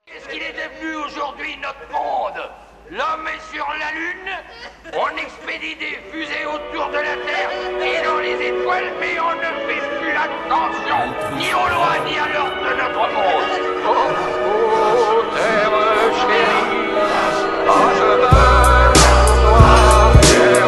Qu'est-ce qu'il est devenu aujourd'hui notre monde? L'homme est sur la Lune, on expédie des fusées autour de la Terre et dans les étoiles, mais on ne fait plus attention ni aux lois ni à l'ordre de notre monde. Oh, oh, terre chérie, quand je veux voir, terre.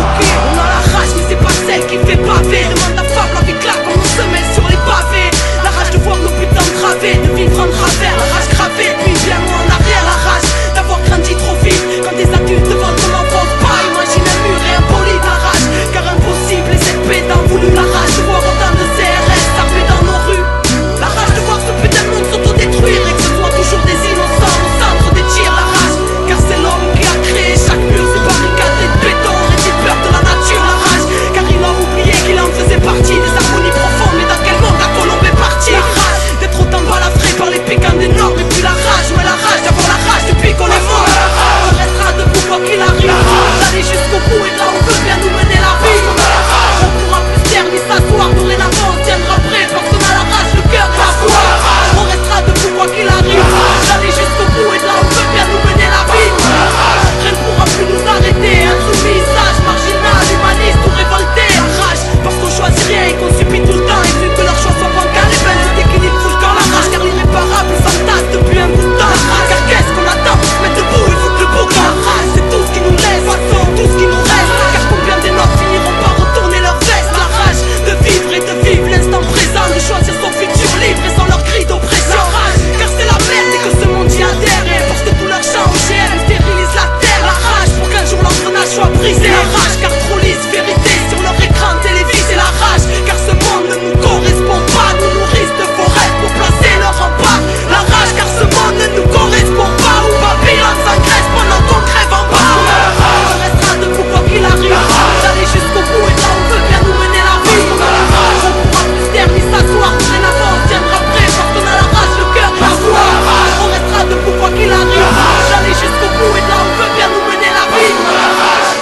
Ok, on a la rage, mais c'est pas celle qui fait baver. Demande à Fable avec là comme on se met sur les pavés. La rage de voir nos putains gravés, de vivre en travers. La rage gravée, puis bien loin en arrière. La rage d'avoir grandi trop vite. Quand des adultes devant ton enfant pas imagine un mur et un poli de la rage. Car impossible, les épées d'un voulu. La rage de voir autant de CRS taper dans nos rues. La rage de voir ce putain de monde s'autodétruire. Et que ce soit toujours des innocents au centre des tirs. La rage, car c'est l'homme qui a créé chaque mur. Ces barricades de béton et des peurs de la nature. La rage, car il a oublié qu'il en faisait partie. Des harmonies profondes, mais dans quel monde la colombe est partie? La rage d'être autant balafré par les piquants des normes. Et puis la rage, ouais la rage d'avoir la rage depuis qu'on est mort. On restera debout quoi qu'il arrive. D'aller jusqu'au bout et de là on veut bien nous mener la vie. On pourra plus taire ni s'asseoir. Dorénavant on tiendra prêt parce qu'on a la rage, le cœur et la foi. On restera debout quoi qu'il arrive. D'aller jusqu'au bout et de là on veut bien nous mener la vie. Rien ne pourra plus nous arrêter. Insoumis, sage, marginal, humaniste ou révolté. La rage parce qu'on choisit rien et qu'on subit tout le temps. Et vu que leur choix soit bancal, les peines se déquilibrent tout le temps. La rage car l'irréparable s'entasse depuis un bout de temps. Car qu'est-ce qu'on attend pour se mettre debout? Il faut que le boucan. La rage c'est tout ce qui nous laisse, façon tout ce qui nous reste. Car combien des nôtres finiront par retourner leur veste? La rage de vivre et de vivre l'instant présent, de choisir son futur libre et sans leur cri d'oppression. La rage car c'est la merde et que ce monde y adhère. Et parce que tout leur chant OGM stérilise la terre. La rage pour qu'un jour l'engrenage soit brisé. La rage car trop lisse vérité sur leur écran télévisé. La rage car ce monde ne nous correspond pas. Nous nourrissent de faux rêves pour placer leur rempart. La rage car ce monde ne nous correspond pas. Où Babylone s'engraisse pendant qu'on crève en bas. On restera debout quoi qu'il arrive. D'aller jusqu'au bout et là on veut bien nous mener la vie. On pourra plus taire ni s'asseoir. Dorénavant on tiendra prêt parce qu'on a la rage, le cœur et la foi. On restera debout quoi qu'il arrive. D'aller jusqu'au bout et là on veut bien nous mener la vie.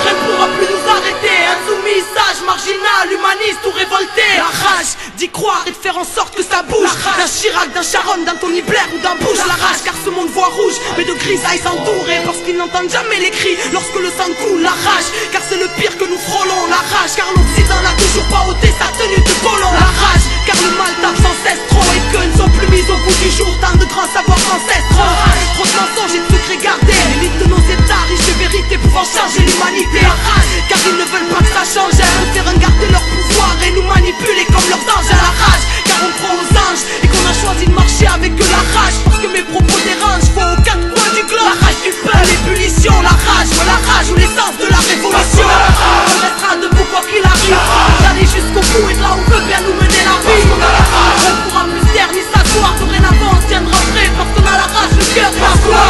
Rien ne pourra plus nous arrêter. Insoumis, sage, marginal, humaniste ou révolté. La rage d'y croire et de faire en sorte que ça bouge. D'un Chirac, d'un Sharon, d'un Tony Blair ou d'un Bush. La rage car ce monde voit rouge, mais de grisaille s'entourer. Parce qu'ils n'entendent jamais les cris lorsque le sang coule. La rage car c'est le pire que nous frôlons. La rage car l'Occident n'a toujours pas ôté sa tenue de colon. La rage car le mal tape sans cesse trop. Et que ne sont plus mis au goût du jour tant de grands savoirs ancestraux. Trop de mensonges et de secrets gardés. L'élite de nos états riches de vérité pouvant changer l'humanité. La rage car ils ne veulent pas que ça change. Ils préfèrent garder leur pouvoir et nous manipuler comme leurs anges. La rage car on croit aux anges et qu'on a choisi de marcher avec eux. La rage parce que mes propos dérangent. Faut aux quatre coins du globe. La rage du peuple, l'ébullition. La rage, ouais la rage ou l'essence de la révolution. On restera debout quoi qu'il arrive. D'aller jusqu'au bout et de là on veut bien nous mener la vie. On pourra plus taire ni s'asseoir. Dorénavant on tiendra prêt parce qu'on a la rage, le cœur et la foi.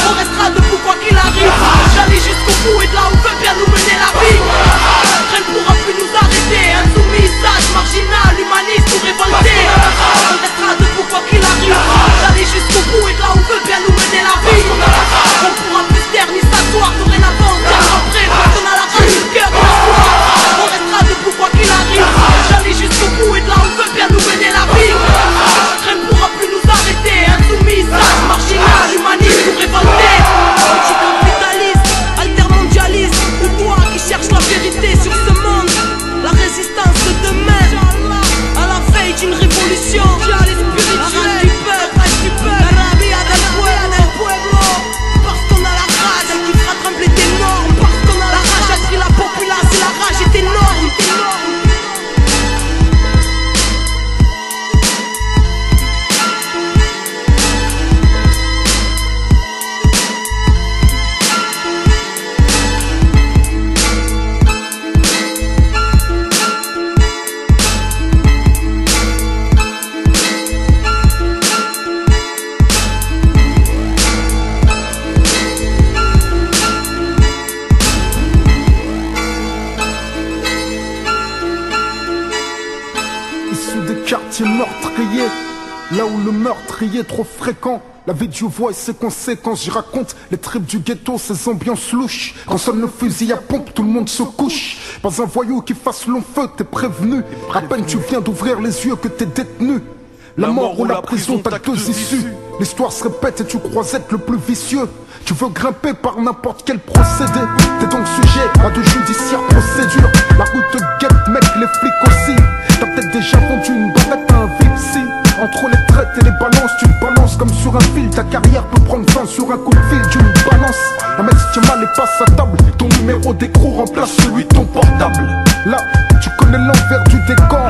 On restera debout quoi qu'il arrive. D'aller jusqu'au bout et de là on veut bien nous mener la vie. Rien ne pourra plus nous arrêter. Insoumis, sage, marginal, humaniste ou révolté. On restera debout quoi qu'il arrive. D'aller jusqu'au bout et de là on veut bien nous mener la vie. On pourra plus taire ni s'asseoir. Dorénavant on tiendra prêt parce qu'on a la rage, le cœur et la foi. On restera debout quoi qu'il arrive. D'aller jusqu'au bout et de là on veut bien nous mener la vie. Rien ne pourra plus nous arrêter. Insoumis, sage, marginal, humaniste ou révolté. Anticapitaliste, altermondialiste, ou toi qui cherches la vérité sur ce monde. La résistance de demain, à la veille d'une révolution. La rage du peuple, la rabia del pueblo. Parce qu'on a la rage qui fera trembler tes normes. Parce qu'on a la rage à tuer la populace et la rage est énorme. Quartier meurtrier, là où le meurtrier est trop fréquent. La vie Dieu voit et ses conséquences. J'y raconte les tripes du ghetto, ces ambiances louches. Quand sonne le fusil à pompe, tout le monde se couche. Pas un voyou qui fasse long feu, t'es prévenu. À peine tu viens d'ouvrir les yeux que t'es détenu. La mort ou la prison, t'as deux issues. L'histoire se répète et tu crois être le plus vicieux. Tu veux grimper par n'importe quel procédé. T'es donc sujet à de judiciaires procédures. La rue te guette, mec, les flics aussi. T'as peut-être déjà vendu une barrette à un Vipsy. Entre les traites et les balances, tu te balances comme sur un fil. Ta carrière peut prendre fin sur un coup de fil d'une balance. Un mec se tient mal et passe à table. Ton numéro d'écrou remplace celui de ton portable. Là, tu connais l'envers du décor.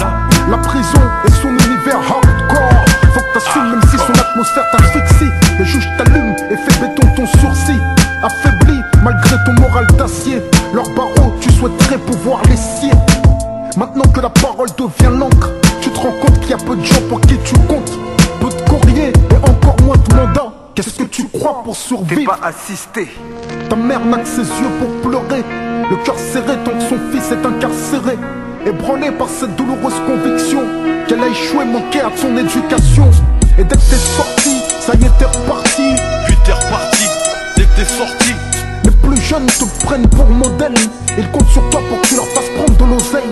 La prison et son univers hardcore. Faut que t'assumes même si son atmosphère t'asphyxie. Le juge t'allume et fait béton ton sursis. Affaibli malgré ton moral d'acier. Leurs barreaux, tu souhaiterais pouvoir les scier. Maintenant que la parole devient l'encre, tu te rends compte qu'il y a peu de gens pour qui tu comptes. Peu de courrier et encore moins de mandat. Qu'est-ce que tu crois pour survivre? T'es pas assisté. Ta mère n'a que ses yeux pour pleurer. Le cœur serré tant que son fils est incarcéré. Ébranlé par cette douloureuse conviction qu'elle a échoué, manqué à son éducation. Et dès que t'es sorti, ça y est t'es reparti. Puis t'es reparti, dès que t'es sorti. Les plus jeunes te prennent pour modèle. Ils comptent sur toi pour que tu leur fasses prendre de l'oseille.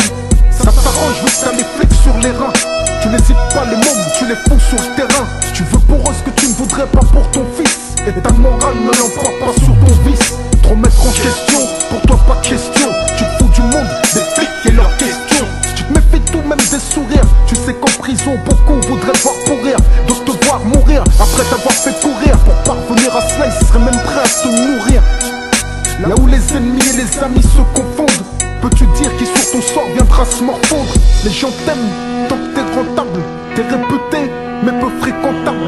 Ça t'arrange vu que t'as les flics sur les reins. Tu n'hésites pas, les mômes, tu les fous sur le terrain. Tu veux pour eux ce que tu ne voudrais pas pour ton fils. Et ta morale ne l'emporte pas sur ton vice. Trop mettre en question, pour toi pas de question. Tu te fous du monde, des flics et leurs questions. Tu te méfies tout, même des sourires. Tu sais qu'en prison, beaucoup voudraient te voir pourrir. D'autres te voir mourir, après t'avoir fait courir. Pour parvenir à cela, ils seraient même prêts à te nourrir. Là où les ennemis et les amis se confondent, peux-tu dire qui sur ton sort viendra se morfondre? Les gens t'aiment tant que t'es rentable. T'es réputé, mais peu fréquentable.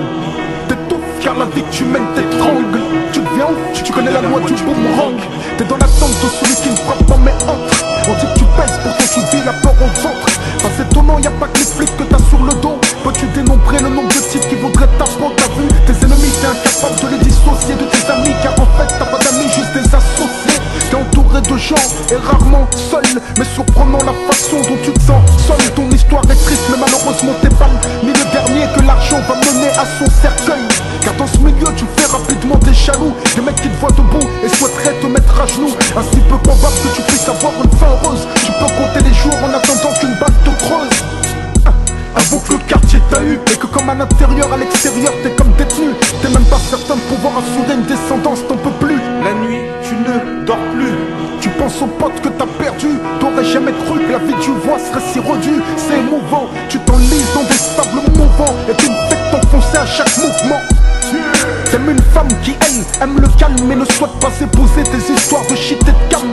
T'étouffes car la vie que tu mènes t'étrangle. Tu deviens ouf, tu connais la loi du boomerang. T'es dans l'attente de celui qui ne frappe pas mais entre. On dit que tu pèses, pourtant tu vis la peur au ventre. Pas étonnant, y'a pas que les flics que t'as sur le dos. Peux-tu dénombrer le nombre de types qui voudraient ta peau? T'as vu tes ennemis, t'es incapable de les dissocier de tes amis. Car en fait t'as pas d'amis, juste des associés. T'es entouré de gens et rarement seul. Mais surprenant la façon dont tu te sens seul. Ton histoire est triste mais malheureusement t'es pas ni le dernier que l'argent va mener à son cercueil. Car dans ce milieu tu fais rapidement des jaloux. Des mecs qui te voient debout et souhaiteraient te mettre à genoux. Ainsi peu probable que tu puisses avoir une fin heureuse. Tu peux compter les jours en attendant qu'une balle te creuse. Avoue que le quartier t'a eu et que comme à l'intérieur, à l'extérieur t'es comme détenu. T'es même pas certain de pouvoir assurer une descendance, t'en peux plus. La nuit, tu ne dors plus. Tu penses aux potes que t'as perdus. T'aurais jamais cru que la vie que tu vois serait si redue. C'est émouvant, tu t'enlises dans des sables mouvants et tu ne fais que t'enfoncer à chaque mouvement. T'aimes une femme qui elle aime le calme et ne souhaite pas épouser des histoires de shit et de calme.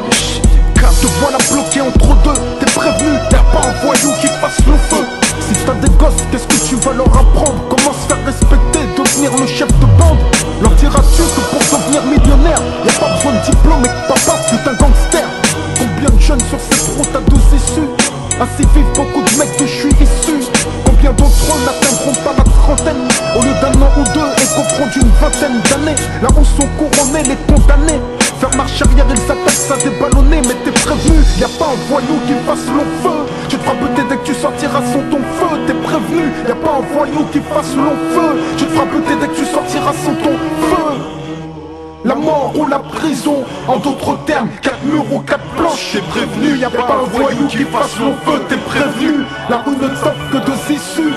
Te voilà bloqué entre deux, t'es prévenu, y'a pas un voyou qui fasse le feu. Si t'as des gosses, qu'est-ce que tu vas leur apprendre? Comment se faire respecter, devenir le chef de bande? Leur diras-tu que pour devenir millionnaire, y'a pas besoin de diplôme et que papa fut un gangster? Combien de jeunes sur cette route à deux issues? Ainsi vivent beaucoup de mecs que je suis issu. Combien d'entre eux n'atteindront pas la trentaine? Au lieu d'un an ou deux et comprendre d'une vingtaine d'années. Là où sont couronnés les condamnés. Faire marche arrière, ils appellent ça déballonner. Mais t'es prévenu, y'a pas un voyou qui fasse long feu. Tu te feras buter dès que tu sortiras sans ton feu. T'es prévenu, y'a pas un voyou qui fasse long feu. Tu te feras buter dès que tu sortiras sans ton feu. La mort ou la prison, en d'autres termes, 4 murs ou 4 planches. T'es prévenu, y'a pas un voyou qui fasse long feu. T'es prévenu, la rue ne t'offre que deux issues.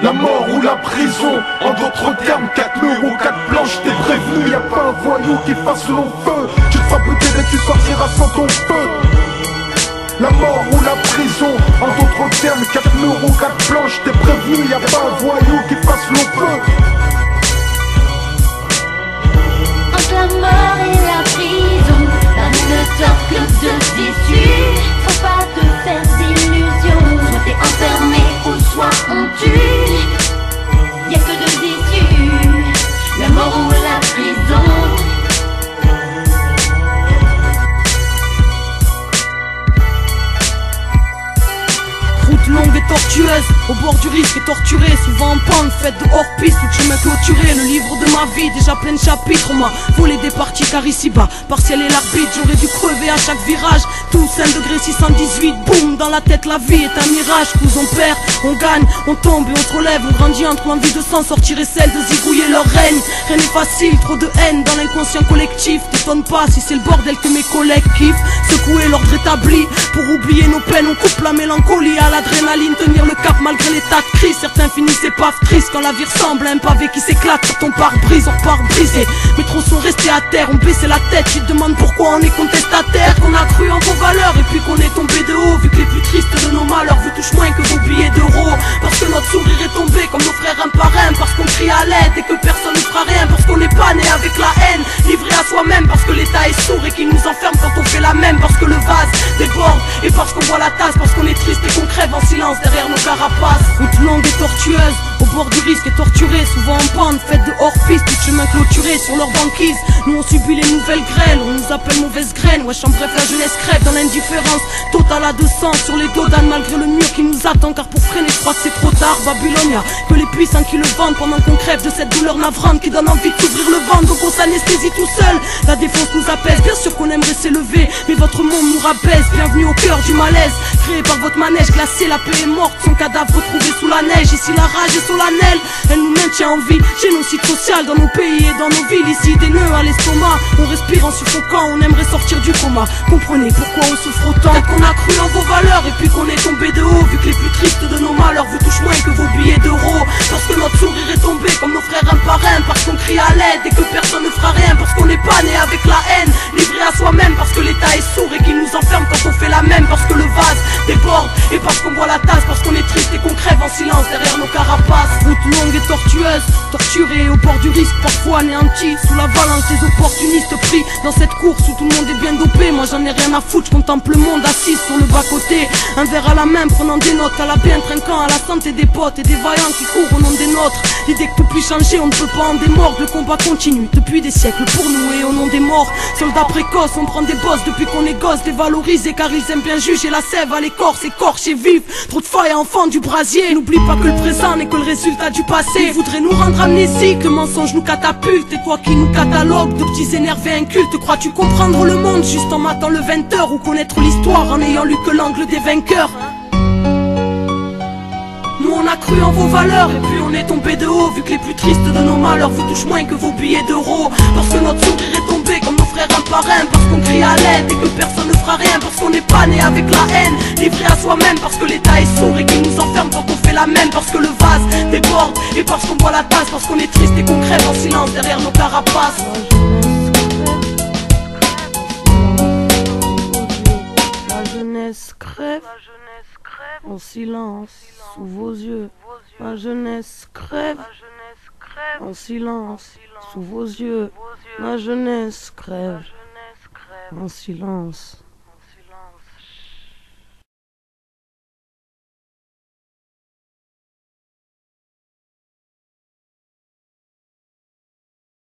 La mort ou la prison, en d'autres termes, 4 murs ou 4 planches. T'es prévenu, y'a pas un voyou qui fasse long feu. Tu te feras buter dès que tu sortiras sans ton feu. La mort ou la prison, en d'autres termes, 4 murs ou 4 planches. T'es prévenu, y'a pas un voyou qui fasse long feu. Entre la mort et la prison, la rue ne t'offre que deux issues. Faut pas te faire d'illusions, soit t'es enfermé ou soit on tue. Y'a que deux issues, la mort ou la prison. Route longue et tortueuse, au bord du risque et torturé. Souvent en pente, faite de hors-piste où tu m'as clôturé. Le livre de ma vie, déjà plein de chapitres. Moi, volé des parties car ici-bas, partiel et l'arbitre. J'aurais dû crever à chaque virage. Tous 1 degré 618, boum, dans la tête la vie est un mirage. Coups on perd, on gagne, on tombe et on se relève. On grandit entre l'envie de s'en sortir et celle de zigouiller leur règne. Rien n'est facile, trop de haine dans l'inconscient collectif. T'étonne pas si c'est le bordel que mes collègues kiffent. Secouer l'ordre établi, pour oublier nos peines on coupe la mélancolie à l'adrénaline. l'adrénaline, tenir le cap malgré l'état de crise. Certains finissent épave triste quand la vie ressemble à un pavé qui s'éclate sur ton pare-brise. On repart brisé, mais trop sont restés à terre, on baissait la tête. Tu te demandes pourquoi on est contestataire, qu'on a cru en vos valeurs et puis qu'on est tombé de haut. Vu que les plus tristes de nos malheurs vous touchent moins que vos billets d'euros. Parce que notre sourire est tombé comme nos frères un par un. Parce qu'on crie à l'aide et que personne ne fera rien. Parce qu'on n'est pas né avec la haine, livré à soi-même. Parce que l'état est sourd et qu'il nous enferme quand on fait la même. Parce que le vase déborde et parce qu'on voit la tasse. Parce qu'on est triste et qu'on crève en silence derrière nos carapaces. Route longue et tortueuse, au bord du risque et torturée, souvent en pente, faite de hors-piste, tout chemin clôturé sur leur banquise. Nous on subit les nouvelles grêles, on nous appelle mauvaise graine. Wesh en bref la jeunesse crève dans l'indifférence totale à 200 sur les dos d'âne malgré le mur qui nous attend. Car pour freiner je crois que c'est trop tard. Babylone, y'a que les puissants qui le vendent pendant qu'on crève de cette douleur navrante qui donne envie de s'ouvrir le ventre. Donc on s'anesthésie tout seul, la défense nous apaise. Bien sûr qu'on aimerait s'élever, mais votre monde nous rabaisse. Bienvenue au cœur du malaise, créé par votre manège glacé. La paix est morte, son cadavre retrouvé sous la neige. Ici la rage est solennelle, elle nous maintient en vie. Génocide social dans nos pays et dans nos villes. Ici des nœuds à l'estomac, on respire en suffocant. On aimerait sortir du coma, comprenez pourquoi on souffre autant. Peut-être qu'on a cru en vos valeurs et puis qu'on est tombé de haut. Vu que les plus tristes de nos malheurs vous touchent moins que vos billets d'euros. Parce que notre sourire est tombé comme nos frères un par un. Parce qu'on crie à l'aide et que personne ne fera rien. Parce qu'on n'est pas né avec la haine, livré à soi-même. Parce que l'état est sourd et qu'il nous enferme quand on fait la même. Parce que le vase déborde et parce qu'on boit la tasse. Parce qu'on est triste et qu'on crève en silence derrière nos carapaces. Route longue et tortueuse, torturée au bord du risque, parfois anéanti sous l'avalanche des opportunistes pris dans cette course où tout le monde est bien dopé. Moi j'en ai rien à foutre, je contemple le monde assis sur le bas-côté, un verre à la main prenant des notes, à la bien trinquant à la santé des potes et des vaillants qui courent au nom des nôtres. L'idée que tout puisse changer, on ne peut pas en démordre. Le combat continue depuis des siècles pour nous et au nom des morts. Soldats précoces, on prend des bosses depuis qu'on est gosse, dévalorisés car ils aiment bien juger la sève à l'écorce, écorchée vive. Trop de failles enfants du brasier. N'oublie pas que le présent n'est que le résultat du passé. Ils voudraient nous rendre amnésiques, le mensonge nous catapulte. Et toi qui nous catalogues de petits énervés incultes, crois-tu comprendre le monde juste en matant le 20h ou connaître l'histoire en n'ayant lu que l'angle des vainqueurs? Nous on a cru en vos valeurs et puis on est tombé de haut. Vu que les plus tristes de nos malheurs vous touchent moins que vos billets d'euros. Parce que notre sourire est tombé comme nos frères un par un. Parce qu'on crie à l'aide et que personne ne fera rien. Parce qu'on n'est pas né avec la haine, livré à soi-même. Parce que l'état est sourd et qu'il nous enferme quand on fait la même. Parce que le vase déborde et parce qu'on boit la tasse. Parce qu'on est triste et qu'on crève en silence derrière nos carapaces. La jeunesse crève en silence sous vos yeux. Ma jeunesse crève en silence sous vos yeux. Ma jeunesse crève en silence.